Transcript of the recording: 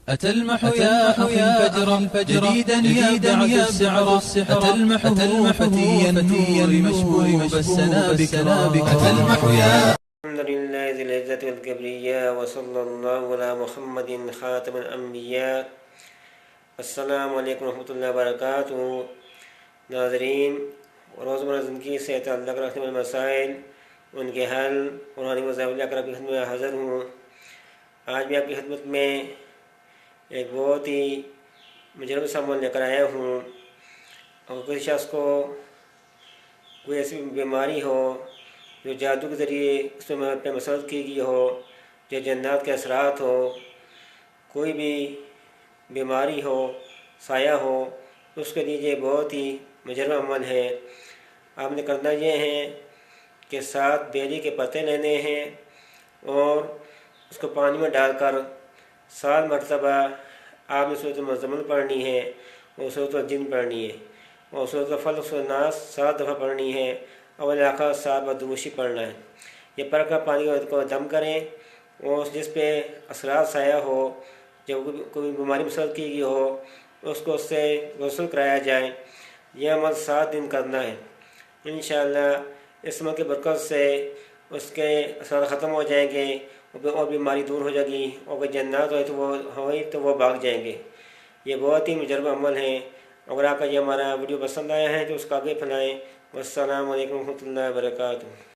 أتى المح يا أخي الفجر جديدا يبدع السحر أتى المح فتي النور مشبوب السنابك أتى المح يا الحمد لله ذي العزة والكبرياء وصلى الله على محمد خاتم الأنبياء. السلام علیکم ورحمۃ اللہ وبرکاتہ. ناظرین، روزمرہ زندگی سے تعلق رکھنے والے مسائل، ان کے حل، قرآن وضاحت لے کر آپ کی خدمت میں حاضر ہوں. آج بھی آپ کی خدمت میں ایک بہت ہی مجرب سامان لے کر آیا ہوں. اور کسی شخص کو کوئی ایسی بیماری ہو جو جادو کے ذریعے اس پہ مسلط کی گئی ہو، جو جنات کے اثرات ہو، کوئی بھی بیماری ہو، سایہ ہو، اس کے لیے یہ بہت ہی مجرب عمل ہے. آپ نے کرنا یہ ہے کہ 7 بیری کے پتے لینے ہیں اور اس کو پانی میں ڈال کر 7 مرتبہ آپ نے سورۃ المزمل پڑھنی ہے اور سورۃ الجن پڑھنی ہے اور سورۃ الفلق سورۃ الناس 7 دفعہ پڑھنی ہے اور آخر 7 بار دوشی پڑھنا ہے. یہ پڑھ کر پانی کو دم کریں اور جس پہ اثرات سایہ ہو، جب کوئی بیماری مسلط کی گئی ہو، اس کو اس سے غسل کرایا جائے. یہ عمل 7 دن کرنا ہے. انشاءاللہ اس عمل کی برکت سے اس کے اثرات ختم ہو جائیں گے اور بیماری دور ہو جائے گی، اور کوئی جنات ہوئی تو وہ بھاگ جائیں گے. یہ بہت ہی مجرب عمل ہے. اگر آپ کا یہ ہمارا ویڈیو پسند آیا ہے تو اس کو آگے پھیلائیں. والسلام علیکم ورحمۃ اللہ وبرکاتہ.